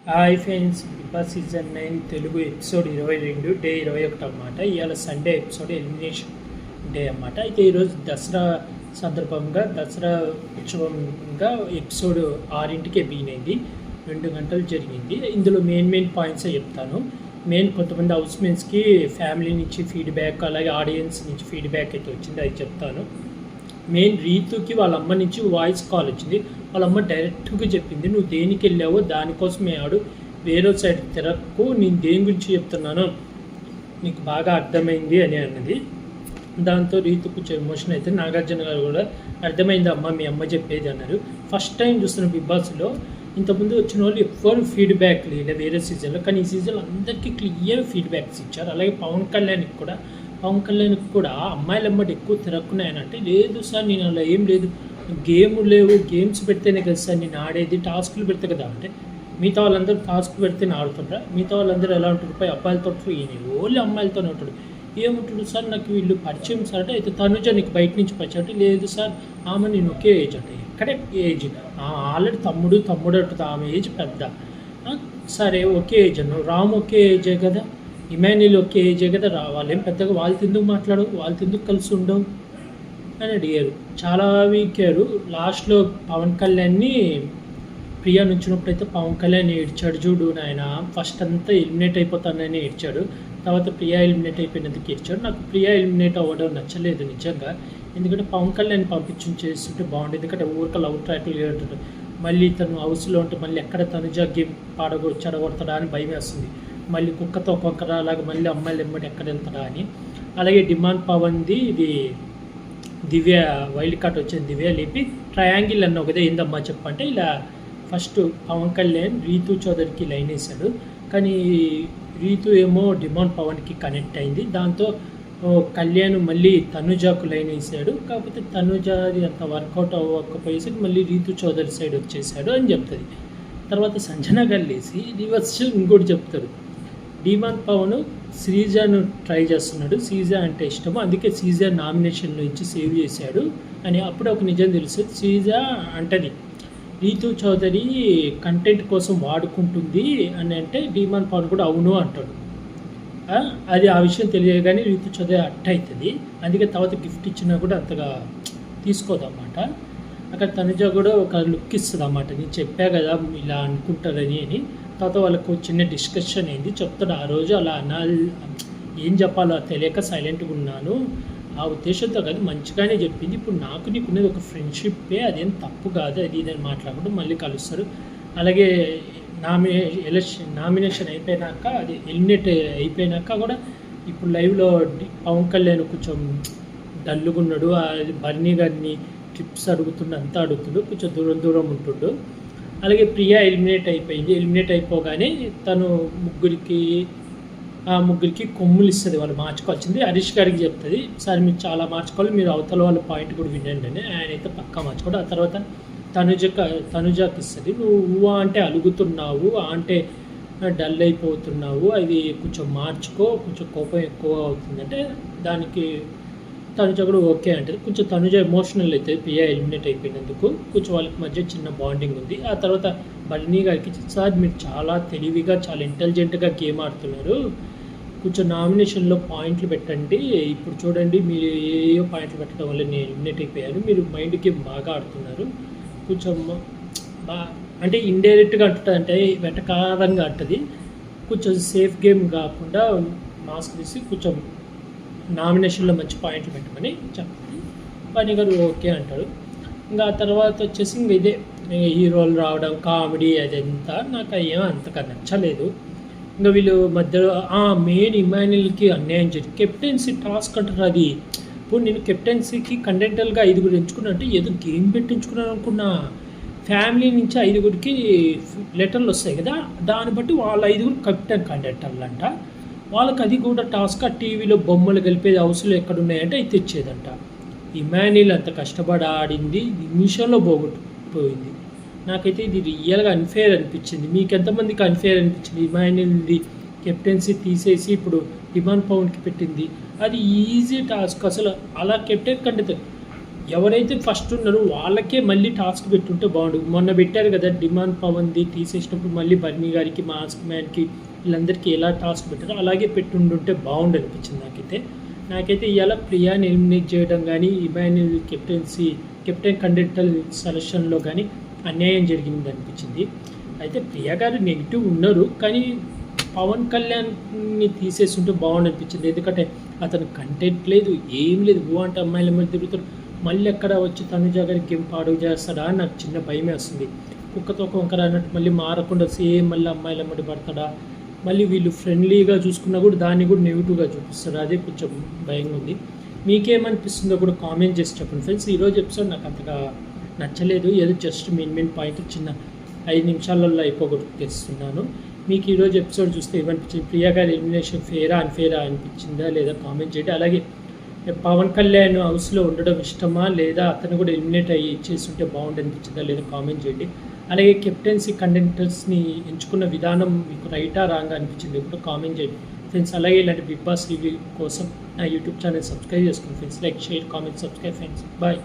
Hi friends, Bigg Boss season 9 Telugu episode 22 day 21 అన్నమాట. ఇవాళ Sunday episode elimination day అన్నమాట. అయితే ఈరోజు దసరా సందర్భంగా దసరా ఉత్సవంగా ఎపిసోడ్ 6కి బిగినైంది. 2 గంటలు జరిగింది. ఇందులో మెయిన్ పాయింట్సే చెప్తాను. కొంతమంది హౌస్మేట్స్కి ఫ్యామిలీ నుంచి ఫీడ్బ్యాక్, అలాగే ఆడియన్స్ నుంచి ఫీడ్బ్యాక్ అయితే వచ్చింది, అది చెప్తాను. రీతుకి వాళ్ళ అమ్మ నుంచి వాయిస్ కాల్ వచ్చింది. వాళ్ళ అమ్మ డైరెక్ట్గా చెప్పింది, నువ్వు దేనికి వెళ్ళావో దానికోసమే ఆడు, వేరే సైడ్ తిరగకు, నేను దేని గురించి చెప్తున్నానో నీకు బాగా అర్థమైంది అని అన్నది. దాంతో రీతు కొంచెం ఎమోషన్ అయితే నాగార్జున గారు కూడా అర్థమైంది అమ్మ, మీ అమ్మ చెప్పేది అన్నారు. ఫస్ట్ టైం చూస్తున్న బిగ్ బాస్లో ఇంతకుముందు వచ్చిన వాళ్ళు ఎవ్వరు ఫీడ్బ్యాక్ లేదు వేరే సీజన్లో, కానీ ఈ సీజన్లో అందరికీ క్లియర్ ఫీడ్బ్యాక్స్ ఇచ్చారు. అలాగే పవన్ కళ్యాణ్కి కూడా అమ్మాయిల అమ్మటి ఎక్కువ తిరక్కున్నాయనంటే, లేదు సార్ నేను అలా ఏం లేదు, గేమ్స్ పెడితేనే కదా సార్ నేను ఆడేది, టాస్కులు పెడితే కదా అంటే, మిగతా వాళ్ళందరూ టాస్క్ పెడితేనే ఆడుతుంటారా, మిగతా వాళ్ళందరూ ఎలా ఉంటారు, పై అబ్బాయిలతో ఈయన ఓన్లీ అమ్మాయిలతోనే ఉంటాడు. ఏముంటాడు సార్, నాకు వీళ్ళు పరిచయం సార్ అంటే, అయితే తనుజ నీకు బయట నుంచి పరిచయం అంటే, లేదు సార్ ఆమె నేను ఒకే ఏజ్ అంటే, ఎక్కడే ఏజ్, ఆల్రెడీ తమ్ముడు అంటుంది, ఆమె ఏజ్ పెద్ద. సరే ఒకే ఏజ్ అన్నావు, రామ్ ఒకే ఏజే కదా, ఇమాన్యుల్ ఒకే ఏజే కదా, వాళ్ళేం పెద్దగా వాళ్ళతో ఎందుకు మాట్లాడవు, వాళ్ళతో ఎందుకు కలిసి ఉండవు అని అడిగారు. చాలా వీకారు. లాస్ట్లో పవన్ కళ్యాణ్ని ప్రియా నుంచినప్పుడు అయితే పవన్ కళ్యాణ్ ఏడ్చాడు, చూడు నాయన ఫస్ట్ అంతా ఎలిమినేట్ అయిపోతానని ఏడ్చాడు, తర్వాత ప్రియా ఎలిమినేట్ అయిపోయినందుకు ఏడ్చాడు. నాకు ప్రియా ఎలిమినేట్ అవ్వడం నచ్చలేదు నిజంగా, ఎందుకంటే పవన్ కళ్యాణ్ చేస్తుంటే బాగుండేది. ఎందుకంటే ఊరిక లవ్ ట్రాక్లు ఏడుతాడు, మళ్ళీ తను హౌస్లో ఉంటే మళ్ళీ ఎక్కడ తనుజ గేమ్ చెడగొడతాడా అని భయం వేస్తుంది. మళ్ళీ కుక్కతో కొంకర అలాగే మళ్ళీ అమ్మాయిలు ఎమ్మటి ఎక్కడ వెళ్తాడా అని. అలాగే డిమాండ్ పవన్ది ఇది దివ్య వైల్డ్ కార్డ్ వచ్చింది, దివ్య లేపి ట్రయాంగిల్ అన్న ఒకదే ఏందమ్మా చెప్పంటే, ఇలా ఫస్ట్ పవన్ కళ్యాణ్ రీతు చౌదరికి లైన్ వేశాడు, కానీ రీతు ఏమో డిమాండ్ పవన్కి కనెక్ట్ అయింది. దాంతో కళ్యాణ్ మళ్ళీ తనుజాకు లైన్ వేసాడు, కాకపోతే తనుజాది అంత వర్కౌట్ అవ్వకపోయేసరికి మళ్ళీ రీతు చౌదరి సైడ్ వచ్చేసాడు అని చెప్తుంది. తర్వాత సంజన గారు లేసి రివర్స్ ఇంకోటి చెప్తారు, డిమాండ్ పవన్ శ్రీజాను ట్రై చేస్తున్నాడు, శ్రీజ అంటే ఇష్టము, అందుకే శ్రీజ నామినేషన్లో ఇచ్చి సేవ్ చేశాడు అని. అప్పుడు ఒక నిజం తెలుసు, శ్రీజ అంటది రీతు చౌదరి కంటెంట్ కోసం వాడుకుంటుంది అని అంటే, డిమాండ్ పవన్ కూడా అవును అంటాడు. అది ఆ విషయం తెలియగానే రీతు చౌదరి అట్ట అవుతుంది, అందుకే తర్వాత గిఫ్ట్ ఇచ్చినా కూడా అంతగా తీసుకోదన్నమాట. అక్కడ తనుజ కూడా ఒక లుక్ ఇస్తుంది అన్నమాట, నేను చెప్పా కదా ఇలా అనుకుంటారని అని. తర్వాత వాళ్ళకు చిన్న డిస్కషన్ అయింది, చెప్తాడు ఆ రోజు అలా ఏం చెప్పాలో తెలియక సైలెంట్గా ఉన్నాను, ఆ ఉద్దేశంతో కాదు మంచిగానే చెప్పింది, ఇప్పుడు నాకు నీకున్నది ఒక ఫ్రెండ్షిప్పే, అదేం తప్పు కాదు, అది ఇదని మాట్లాడుకుంటూ మళ్ళీ కలుస్తారు. అలాగే నామినేషన్ అయిపోయినాక, అది ఎలిమినేట్ అయిపోయినాక కూడా ఇప్పుడు లైవ్లో పవన్ కళ్యాణ్ కొంచెం డల్లుగా ఉన్నాడు, బర్నీ గారిని టిప్స్ అంతా అడుగుతుండు, కొంచెం దూరం ఉంటుండు. అలాగే ప్రియా ఎలిమినేట్ అయిపోయింది. ఎలిమినేట్ అయిపోగానే తను ముగ్గురికి కొమ్ములు ఇస్తుంది, వాళ్ళు మార్చుకోవాల్సింది. హరీష్ గారికి చెప్తుంది, సార్ మీరు చాలా మార్చుకోవాలి, మీరు అవతల వాళ్ళ పాయింట్ కూడా వినండి అని. ఆయన అయితే పక్కా మార్చుకోవడం. ఆ తర్వాత తనుజాకి ఇస్తుంది, నువ్వు అంటే అలుగుతున్నావు, అంటే డల్ అయిపోతున్నావు, అది కొంచెం మార్చుకో, కొంచెం కోపం ఎక్కువ అవుతుందంటే దానికి తనుజ కూడా ఓకే అంటది. కొంచెం తనుజ ఎమోషనల్ అయితే ప్రియా ఎలిమినేట్ అయిపోయినందుకు కొంచెం వాళ్ళకి మధ్య చిన్న బాండింగ్ ఉంది. ఆ తర్వాత బర్నీ గారికి, సార్ మీరు చాలా తెలివిగా చాలా ఇంటెలిజెంట్గా గేమ్ ఆడుతున్నారు, కొంచెం నామినేషన్లో పాయింట్లు పెట్టండి, ఇప్పుడు చూడండి మీరు ఏ పాయింట్లు పెట్టడం వల్ల నేను ఎలిమినేట్ అయిపోయాను, మీరు మైండ్ గేమ్ బాగా ఆడుతున్నారు, కొంచెం అంటే ఇండైరెక్ట్గా అంటుంది, అంటే వెటకారంగా అంటుంది, కొంచెం సేఫ్ గేమ్ కాకుండా మాస్క్ తీసి కొంచెం నామినేషన్లో మంచి పాయింట్లు పెట్టమని చెప్తుంది. పని గారు ఓకే అంటాడు. ఇంకా ఆ తర్వాత వచ్చేసి ఇంక ఇదే హీరోలు రావడం, కామెడీ అదంతా నాకు ఏమో అంతగా నచ్చలేదు. ఇంకా వీళ్ళు మధ్యలో మెయిన్ ఇమాన్యుల్కి అన్యాయం జరిగింది. కెప్టెన్సీ టాస్క్ అంటారు, అది ఇప్పుడు నేను కెప్టెన్సీకి కంటెంటల్గా 5 ఎంచుకున్నా అంటే ఏదో గేమ్ పెట్టించుకున్నాను అనుకున్నా. ఫ్యామిలీ నుంచి 5 లెటర్లు వస్తాయి కదా, దాన్ని బట్టి వాళ్ళ 5 కెప్టెన్ కంటెంటర్లు అంట. వాళ్ళకి అది కూడా టాస్క్, ఆ టీవీలో బొమ్మలు కలిపేది హౌస్లో ఎక్కడున్నాయంటే అది తెచ్చేదంట. ఇమాన్యుల్ అంత కష్టపడి ఆడింది నిమిషంలో పోగొట్టుకుపోయింది. నాకైతే ఇది రియల్గా అన్ఫేర్ అనిపించింది. మీకు ఎంతమందికి అన్ఫేర్ అనిపించింది? ఇమాన్యుల్ది కెప్టెన్సీ తీసేసి ఇప్పుడు డిమాండ్ పవన్కి పెట్టింది, అది ఈజీ టాస్క్. అసలు అలా కెప్టెన్ కంటే ఎవరైతే ఫస్ట్ ఉన్నారో వాళ్ళకే మళ్ళీ టాస్క్ పెట్టుంటే బాగుండు. మొన్న పెట్టారు కదా డిమాండ్ పవన్ది తీసేసినప్పుడు మళ్ళీ బర్నీ గారికి, మాస్క్ మ్యాన్కి వీళ్ళందరికీ ఎలా టాస్క్ పెట్టారో అలాగే పెట్టుండుంటే బాగుండు అనిపించింది నాకైతే ఇవాళ ప్రియాని ఎలిమినేట్ చేయడం కానీ, ఇమాన్యుల్ కెప్టెన్ కండక్టర్ సెలక్షన్లో కానీ అన్యాయం జరిగింది అనిపించింది. అయితే ప్రియా గారు నెగిటివ్ ఉన్నారు, కానీ పవన్ కళ్యాణ్ని తీసేస్తుంటే బాగుండు అనిపించింది. ఎందుకంటే అతను కంటెంట్ లేదు, ఏం లేదు, అంటే అమ్మాయిల మీద తిరుగుతారు. మళ్ళీ ఎక్కడ వచ్చి తనుజ గారికి ఏం పాడు చేస్తాడా అని నాకు చిన్న భయమే వస్తుంది. కుక్కతో వంకర అన్నట్టు మళ్ళీ మారకుండా సేమ్ మళ్ళీ అమ్మాయిల అమ్మడి పడతాడా, మళ్ళీ వీళ్ళు ఫ్రెండ్లీగా చూసుకున్నా కూడా దాన్ని కూడా నెగిటివ్గా చూపిస్తారు. అదే కొంచెం భయంగా ఉంది. మీకేమనిపిస్తుందో కూడా కామెంట్ చేసి చెప్పండి ఫ్రెండ్స్. ఈరోజు ఎపిసోడ్ నాకు అంతగా నచ్చలేదు. ఏదో జస్ట్ మెయిన్ పాయింట్ చిన్న 5 నిమిషాలలో అయిపోగొట్టేస్తున్నాను. మీకు ఈరోజు ఎపిసోడ్ చూస్తే ఏమనిపించింది? ప్రియా గారి ఎలిమినేషన్ అన్ఫేరా అనిపించిందా లేదా కామెంట్ చేయండి. అలాగే పవన్ కళ్యాణ్ హౌస్లో ఉండడం ఇష్టమా లేదా అతను కూడా ఎలిమినేట్ అయ్యి చేస్తుంటే బాగుండు అనిపించిందా లేదా కామెంట్ చేయండి. అలాగే కెప్టెన్సీ కంటెంటర్స్ని ఎంచుకున్న విధానం మీకు రైటా రాంగా అనిపించింది కూడా కామెంట్ చేయండి ఫ్రెండ్స్. అలాగే ఇలాంటి బిగ్ బాస్ రివ్యూ కోసం నా యూట్యూబ్ ఛానల్ సబ్స్క్రైబ్ చేసుకోండి friends. Like, share, comment, subscribe friends. Bye.